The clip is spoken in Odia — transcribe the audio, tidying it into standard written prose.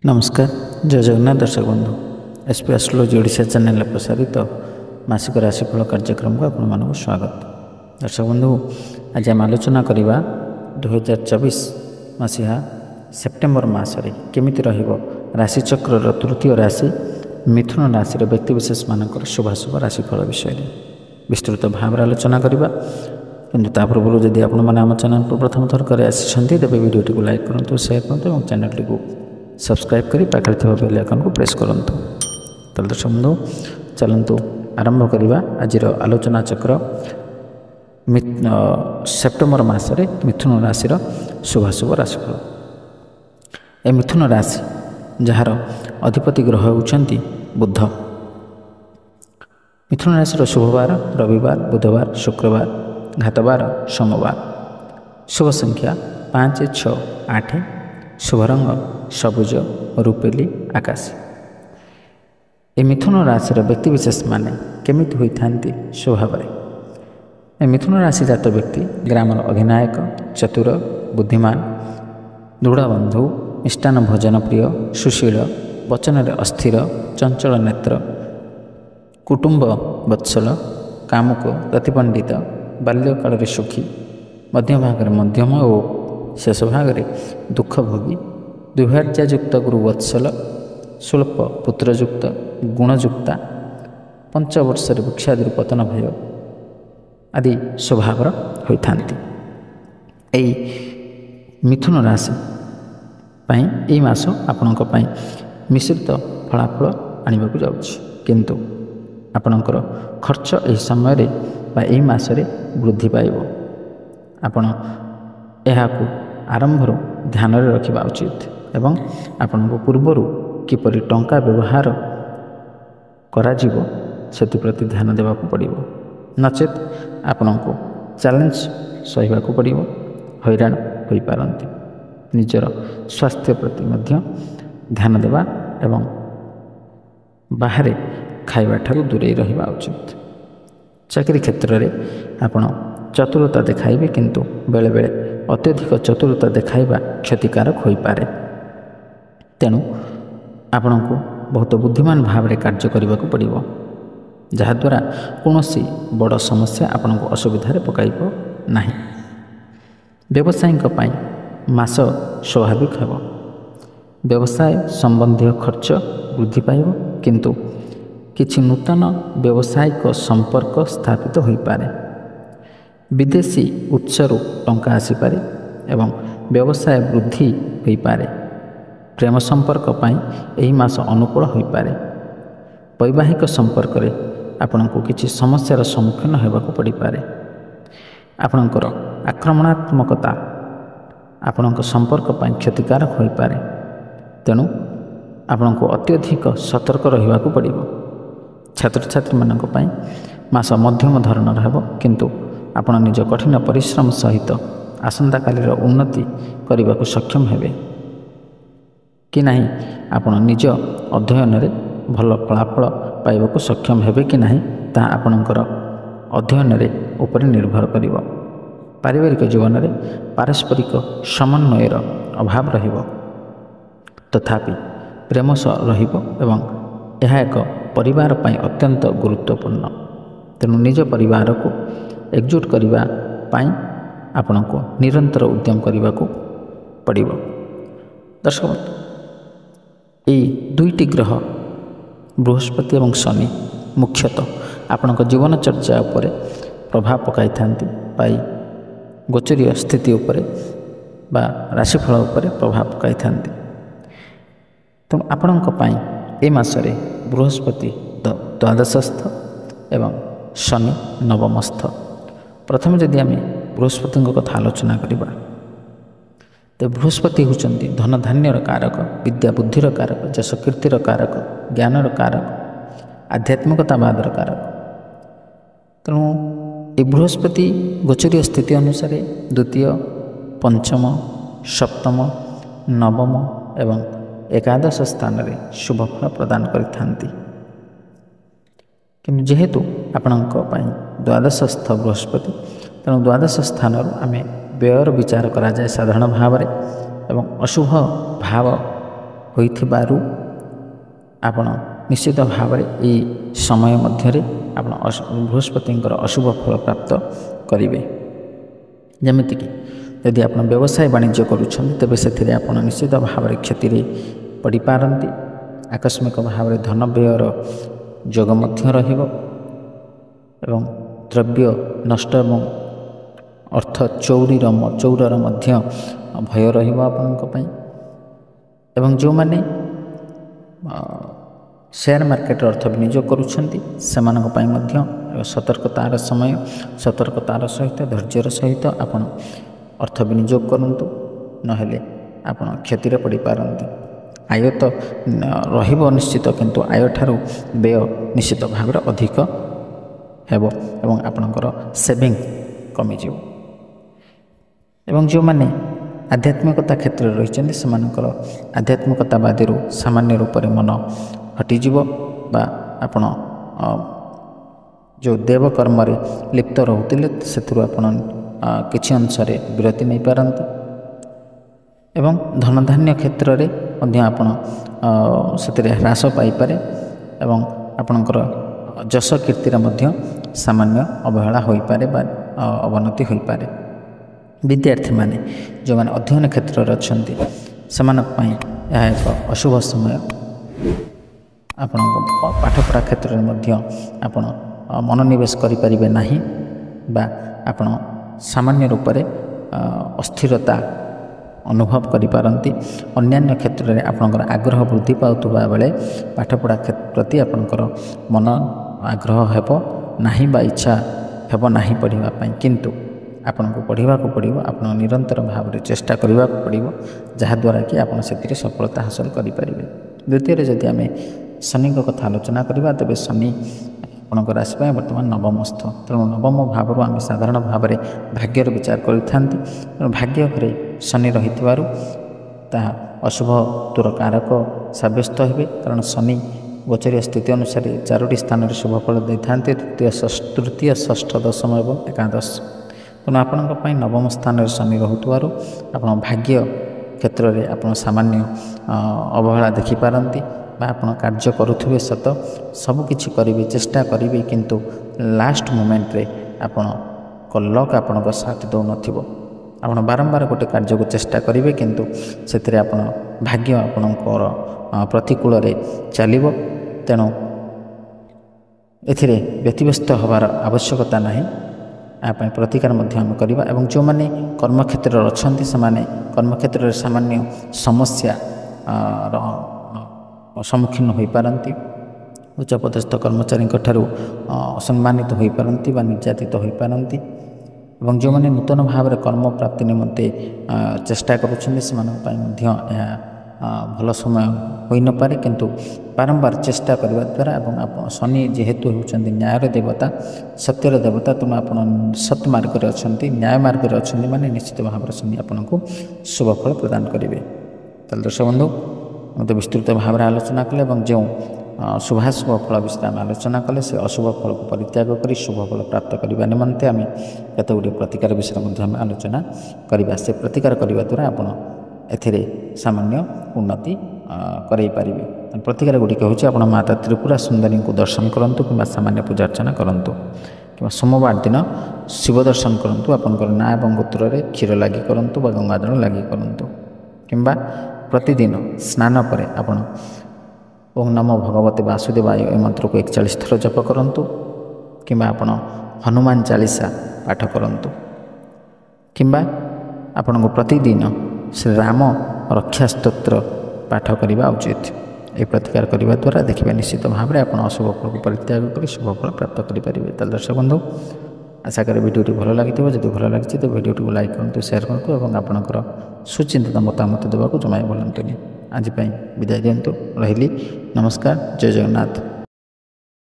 नमस्कार जय जगन्नाथ दर्शक बंधु एसपी एस्ट्रोलॉजी ओडिशा चैनल प्रसारित मासिक राशिफल कार्यक्रम को आपको स्वागत। दर्शक बंधु आज आम आलोचना करवा 2024 मसीहा सेप्टेम्बर मासरे केमिति रहिबो राशिचक्र तृतीय राशि मिथुन राशि व्यक्तिविशेष मानकर शुभाशुभ राशिफल विषय विस्तृत भाव आलोचना करवा। किंतु ता पूर्व जदि आपण मैंने आम चैनल को प्रथम थर कर आसी तेज वीडियो को लाइक करूँ शेयर करूँ और चैनल को सब्सक्राइब करी पाखरे थिबा बेल आइकन को प्रेस करंतु। तल दर्शक बंधु चलंतु आरंभ करवा आज आलोचना चक्र सेप्टेम्बर मासरे मिथुन राशि शुभाशुभ राशिफल। ए मिथुन राशि जार अधिपति ग्रह होउछंती बुध। मिथुन राशि शुभवार रविवार बुधवार शुक्रवार घातवार सोमवार। शुभ संख्या 5 6 8। शुभ रंग सबुज रूपेली आकाश। ए मिथुन राशि व्यक्तिविशेष माने केमिति होइथांती स्वभाव। ए मिथुन राशि जात व्यक्ति ग्रामर अधिनायक चतुर बुद्धिमान दृढ़बंधु मिष्टान भोजन प्रिय सुशील वचन अस्थिर चंचल नेत्र कुटुंब वत्सल कामुक प्रतिपंडित बाल्यकाल सुखी मध्य भाग मध्यम और शेष भाग दुख भोगी दुर्भाग्ययुक्त गुरु वत्सल स्वल्प पुत्रयुक्त गुणयुक्ता पंचवर्ष वृक्षादि पतन भय आदि स्वभाव होइथांती। एई मिथुन राशि पाई एई मास आपणक पाई मिश्रित फलाफल आनिबा को जाउछि, किंतु आपणकर खर्च एही समय रे बा एही मासरे वृद्धि पाइबो। आपण एहाकु आरंभर ध्यान रखा उचित एवं आपण पूर्वर किपरि टंका व्यवहार कराजिवो सेतिप्रति ध्यान देवाक पड़िबो, नचेत आपण को चैलेंज सहिबाक पड़िबो, हैरान होई पारंती। निजर स्वास्थ्य प्रति मध्य ध्यान देवा एवं बाहर खाइबा ठारू दूरे रहिबा उचित। चाकरी क्षेत्र में आपण चतुरता देखाइबे, किंतु बेले बेले अत्यधिक चतुरता देखाइबा क्षतिकारक होई पारे। तेणु आपण को बहुत बुद्धिमान भाव में कार्य करने को पड़ो, जहाद्वारा कौन बड़ समस्या आपण को असुविधा पकाइब नहीं। व्यवसायी मास स्वाभाविक है, व्यवसाय संबंधी खर्च वृद्धि पाइब, किंतु किछि नूतन व्यावसायिक संपर्क स्थापित हो पारे। विदेशी उत्सरू टंका आसीपारे एवं व्यवसाय वृद्धि हो पारे। प्रेम संपर्क पाई एही मास अनुकूल हो पारे। वैवाहिक संपर्क रे आपण को किछि समस्यार सम्मुखीन होबाक पड़ी पारे। आपणकर आक्रमणात्मकता आपणक संपर्क पाई क्षतिकारक हो पारे। तेणु आपण को अत्यधिक सतर्क रहिबाक पड़िबो। छात्र छात्री मानक पाई मास मध्यम धरणर हेबो, किंतु आपण निज कठिन परिश्रम सहित आसंता कालीर उन्नति करने को सक्षम हेबे कि नहीं, आपण निज अध्ययन रे भल फलाफल पाइबा को सक्षम हेबे कि नहीं, ता आपणकर अध्ययन रे ऊपर निर्भर करिवो। पारिवारिक जीवन रे पारस्परिक समन्वयर अभाव रहिबो, तथापि प्रेम रहिबो एवं यह एक परिवार पाई अत्यंत गुरुत्वपूर्ण। तेणु निज परिवार को एकजुट करने पाई आपण को निरंतर उद्यम करने को पड़ो। दर्शक यही दुईटी ग्रह बृहस्पति और शनि मुख्यतः आपण जीवन चर्चा उपर प्रभाव पकाई थांती, पाई गोचरीय स्थिति उपर बा राशिफल उपर प्रभाव पकाई थांती। तेणु आपण ए मासरे बृहस्पति द्वादशस्थ एवं शनि नवमस्थ। प्रथम जदि आम बृहस्पति कथा आलोचना करवा, तो बृहस्पति होती धन धान्यर कारक, विद्या बुद्धिर कारक, जश कीर्तिर कारक, ज्ञानर कारक, आध्यात्मिकतावादर कारक। तेणु ये बृहस्पति गोचरीय स्थिति अनुसार द्वितीय पंचम सप्तम नवम एवं एकादश स्थान में शुभफल प्रदान करिथांती। कि जेहेतु आपणक द्वादशस्थ बृहस्पति, तेणु द्वादश स्थान आम व्ययर विचार करा जाए साधारण भाव में एवं अशुभ भाव ହୋଇଥିବାରୁ ଆପଣ ନିଶ୍ଚିତ ଭାବରେ ଏହି ସମୟ ମଧ୍ୟରେ ଆପଣ ବୃହସ୍ପତିଙ୍କର ଅଶୁଭ ଫଳ ପ୍ରାପ୍ତ କରିବେ। ଯେମିତିକି ଯଦି ଆପଣ ବ୍ୟବସାୟ ବାଣିଜ୍ୟ କରୁଛନ୍ତି ତେବେ ସେଥିରେ ଆପଣ ନିଶ୍ଚିତ ଭାବରେ କ୍ଷତିରେ ପଡ଼ିପାରନ୍ତି। ଆକସ୍ମିକ ଭାବରେ ଧନ ବ୍ୟୟର ଯୋଗ ମଧ୍ୟ ରହିବ ଏବଂ ଦ୍ରବ୍ୟ ନଷ୍ଟ ଏବଂ ଅର୍ଥ ଚୌରର ମଧ୍ୟ ଭୟ ରହିବ ଆପଣଙ୍କ ପାଇଁ। ଏବଂ ଯେଉଁମାନେ ସେୟାର ମାର୍କେଟରେ ଅର୍ଥ ବିନିଯୋଗ କରୁଛନ୍ତି ସେମାନଙ୍କ ପାଇଁ ମଧ୍ୟ ସତର୍କତାର ସମୟ। ସତର୍କତାର ସହିତ ଧୈର୍ଯ୍ୟର ସହିତ ଆପଣ ଅର୍ଥ ବିନିଯୋଗ କରନ୍ତୁ, ନହେଲେ ଆପଣ କ୍ଷତିରେ ପଡ଼ିପାରନ୍ତି। ଆୟ ତ ରହିବ ନିଶ୍ଚିତ, କିନ୍ତୁ ଆୟଠାରୁ ବ୍ୟୟ ନିଶ୍ଚିତ ଭାବରେ ଅଧିକ ହେବ ଏବଂ ଆପଣଙ୍କର ସେଭିଂ କମିଯିବ। ଏବଂ ଯେଉଁମାନେ ଆଧ୍ୟାତ୍ମିକତା କ୍ଷେତ୍ରରେ ରହିଛନ୍ତି ସେମାନଙ୍କର ଆଧ୍ୟାତ୍ମିକତାବାଦୀରୁ ସାମାନ୍ୟ ରୂପରେ ମନ ହଟିଯିବ ବା ଆପଣ ଯେଉଁ ଦେବ କର୍ମରେ ଲିପ୍ତ ରହୁଥିଲେ ସେଥିରୁ ଆପଣ କିଛି ଅଂଶରେ ବିରତି ନେଇପାରନ୍ତି। ଏବଂ ଧନଧାନ୍ୟ କ୍ଷେତ୍ରରେ ମଧ୍ୟ ଆପଣ ସେଥିରେ ହ୍ରାସ ପାଇପାରେ ଏବଂ ଆପଣଙ୍କର ଯଶ କୀର୍ତ୍ତିର ମଧ୍ୟ ସାମାନ୍ୟ ଅବହେଳା ହୋଇପାରେ ବା ଅବନତି ହୋଇପାରେ। ବିଦ୍ୟାର୍ଥୀମାନେ ଯେଉଁମାନେ ଅଧ୍ୟୟନ କ୍ଷେତ୍ରରେ ଅଛନ୍ତି ସେମାନଙ୍କ ପାଇଁ ଏହା ଏକ ଅଶୁଭ ସମୟ। ଆପଣଙ୍କ ପାଠପଢ଼ା କ୍ଷେତ୍ରରେ ମଧ୍ୟ ଆପଣ ମନୋନିବେଶ କରିପାରିବେ ନାହିଁ ବା ଆପଣ ସାମାନ୍ୟ ରୂପରେ ଅସ୍ଥିରତା ଅନୁଭବ କରିପାରନ୍ତି। ଅନ୍ୟାନ୍ୟ କ୍ଷେତ୍ରରେ ଆପଣଙ୍କର ଆଗ୍ରହ ବୃଦ୍ଧି ପାଉଥିବା ବେଳେ ପାଠପଢ଼ା ପ୍ରତି ଆପଣଙ୍କର ମନ ଆଗ୍ରହ ହେବ ନାହିଁ ବା ଇଚ୍ଛା ହେବ ନାହିଁ ପଢ଼ିବା ପାଇଁ, କିନ୍ତୁ ଆପଣଙ୍କୁ ପଢ଼ିବାକୁ ପଡ଼ିବ। ଆପଣ ନିରନ୍ତର ଭାବରେ ଚେଷ୍ଟା କରିବାକୁ ପଡ଼ିବ, ଯାହାଦ୍ୱାରା କି ଆପଣ ସେଥିରେ ସଫଳତା ହାସଲ କରିପାରିବେ। ଦ୍ୱିତୀୟରେ ଯଦି ଆମେ ଶନିଙ୍କ କଥା ଆଲୋଚନା କରିବା ତେବେ ଶନି ଆପଣଙ୍କ ରାଶି ପାଇଁ ବର୍ତ୍ତମାନ ନବମସ୍ଥ। ତେଣୁ ନବମ ଭାବରୁ ଆମେ ସାଧାରଣ ଭାବରେ ଭାଗ୍ୟର ବିଚାର କରିଥାନ୍ତି। ତେଣୁ ଭାଗ୍ୟ ଘରେ ଶନି ରହିଥିବାରୁ ତାହା ଅଶୁଭ କାରକ ସାବ୍ୟସ୍ତ ହେବେ, କାରଣ ଶନି ଗୋଚରୀୟ ସ୍ଥିତି ଅନୁସାରେ 4ଟି ସ୍ଥାନରେ ଶୁଭ ଫଳ ଦେଇଥାନ୍ତି, ତୃତୀୟ ଷଷ୍ଠ ଦଶମ ଏବଂ ଏକାଦଶ। ତେଣୁ ଆପଣଙ୍କ ପାଇଁ ନବମ ସ୍ଥାନରେ ଶନି ରହୁଥିବାରୁ ଆପଣ ଭାଗ୍ୟ କ୍ଷେତ୍ରରେ ଆପଣ ସାମାନ୍ୟ ଅବହେଳା ଦେଖିପାରନ୍ତି ବା ଆପଣ କାର୍ଯ୍ୟ କରୁଥିବେ ସତ, ସବୁକିଛି କରିବେ, ଚେଷ୍ଟା କରିବେ, କିନ୍ତୁ ଲାଷ୍ଟ ମୋମେଣ୍ଟରେ ଆପଣଙ୍କ ଲକ୍ ଆପଣଙ୍କ ସାଥ ଦେଉନଥିବ। ଆପଣ ବାରମ୍ବାର ଗୋଟେ କାର୍ଯ୍ୟକୁ ଚେଷ୍ଟା କରିବେ, କିନ୍ତୁ ସେଥିରେ ଆପଣ ଭାଗ୍ୟ ଆପଣଙ୍କର ପ୍ରତିକୂଳରେ ଚାଲିବ। ତେଣୁ ଏଥିରେ ବ୍ୟତିବ୍ୟସ୍ତ ହେବାର ଆବଶ୍ୟକତା ନାହିଁ। ଏହା ପାଇଁ ପ୍ରତିକାର ମଧ୍ୟ ଆମେ କରିବା। ଏବଂ ଯେଉଁମାନେ କର୍ମକ୍ଷେତ୍ରରେ ଅଛନ୍ତି ସେମାନେ କର୍ମକ୍ଷେତ୍ରରେ ସାମାନ୍ୟ ସମସ୍ୟାର ସମ୍ମୁଖୀନ ହୋଇପାରନ୍ତି। ଉଚ୍ଚପଦସ୍ଥ କର୍ମଚାରୀଙ୍କ ଠାରୁ ଅସମ୍ମାନିତ ହୋଇପାରନ୍ତି ବା ନିର୍ଯାତିତ ହୋଇପାରନ୍ତି। ଏବଂ ଯେଉଁମାନେ ନୂତନ ଭାବରେ କର୍ମ ପ୍ରାପ୍ତି ନିମନ୍ତେ ଚେଷ୍ଟା କରୁଛନ୍ତି ସେମାନଙ୍କ ପାଇଁ ମଧ୍ୟ ଏହା ଭଲ ସମୟ ହୋଇନପାରେ, କିନ୍ତୁ ବାରମ୍ବାର ଚେଷ୍ଟା କରିବା ଦ୍ୱାରା ଏବଂ ଆପଣ ଶନି ଯେହେତୁ ହେଉଛନ୍ତି ନ୍ୟାୟର ଦେବତା, ସତ୍ୟର ଦେବତା, ତେଣୁ ଆପଣ ସତ୍ ମାର୍ଗରେ ଅଛନ୍ତି, ନ୍ୟାୟ ମାର୍ଗରେ ଅଛନ୍ତି, ମାନେ ନିଶ୍ଚିତ ଭାବରେ ଶନି ଆପଣଙ୍କୁ ଶୁଭ ଫଳ ପ୍ରଦାନ କରିବେ। ତାହେଲେ ଦର୍ଶକ ବନ୍ଧୁ, ମୋତେ ବିସ୍ତୃତ ଭାବରେ ଆଲୋଚନା କଲେ ଏବଂ ଯେଉଁ ଶୁଭାଶୁଭ ଫଳ ବିଷୟରେ ଆମେ ଆଲୋଚନା କଲେ ସେ ଅଶୁଭ ଫଳକୁ ପରିତ୍ୟାଗ କରି ଶୁଭ ଫଳ ପ୍ରାପ୍ତ କରିବା ନିମନ୍ତେ ଆମେ କେତେଗୁଡ଼ିଏ ପ୍ରତିକାର ବିଷୟରେ ମଧ୍ୟ ଆମେ ଆଲୋଚନା କରିବା। ସେ ପ୍ରତିକାର କରିବା ଦ୍ୱାରା ଆପଣ ଏଥିରେ ସାମାନ୍ୟ ଉନ୍ନତି କରାଇ ପାରିବେ। ପ୍ରତିକାର ଗୁଡ଼ିକ ହେଉଛି ଆପଣ ମାତା ତ୍ରିପୁରା ସୁନ୍ଦରୀଙ୍କୁ ଦର୍ଶନ କରନ୍ତୁ କିମ୍ବା ସାମାନ୍ୟ ପୂଜା ଅର୍ଚ୍ଚନା କରନ୍ତୁ, କିମ୍ବା ସୋମବାର ଦିନ ଶିବ ଦର୍ଶନ କରନ୍ତୁ, ଆପଣଙ୍କର ନାଁ ଏବଂ ଗୋତ୍ରରେ କ୍ଷୀର ଲାଗି କରନ୍ତୁ ବା ଗଙ୍ଗାଜଳ ଲାଗି କରନ୍ତୁ, କିମ୍ବା ପ୍ରତିଦିନ ସ୍ନାନ ପରେ ଆପଣ ଓଁ ନମୋ ଭଗବତେ ବାସୁଦେବାୟ ଏ ମନ୍ତ୍ରକୁ 41 ଥର ଜପ କରନ୍ତୁ, କିମ୍ବା ଆପଣ ହନୁମାନ ଚାଳିଶା ପାଠ କରନ୍ତୁ, କିମ୍ବା ଆପଣଙ୍କୁ ପ୍ରତିଦିନ ଶ୍ରୀରାମ ରକ୍ଷା ସ୍ତୋତ୍ର ପାଠ କରିବା ଉଚିତ। ଏହି ପ୍ରତିକାର କରିବା ଦ୍ୱାରା ଦେଖିବେ ନିଶ୍ଚିତ ଭାବରେ ଆପଣ ଅଶୁଭ ଫଳକୁ ପରିତ୍ୟାଗ କରି ଶୁଭ ଫଳ ପ୍ରାପ୍ତ କରିପାରିବେ। ତାହେଲେ ଦର୍ଶକ ବନ୍ଧୁ, ଆଶା କରେ ଭିଡ଼ିଓଟି ଭଲ ଲାଗିଥିବ। ଯଦି ଭଲ ଲାଗିଛି ତ ଭିଡ଼ିଓଟିକୁ ଲାଇକ୍ କରନ୍ତୁ, ସେୟାର କରନ୍ତୁ ଏବଂ ଆପଣଙ୍କର ସୁଚିନ୍ତିତ ମତାମତ ଦେବାକୁ ଜମା ଭୁଲନ୍ତୁନି। ଆଜି ପାଇଁ ବିଦାୟ ଦିଅନ୍ତୁ। ରହିଲି, ନମସ୍କାର, ଜୟ ଜଗନ୍ନାଥ।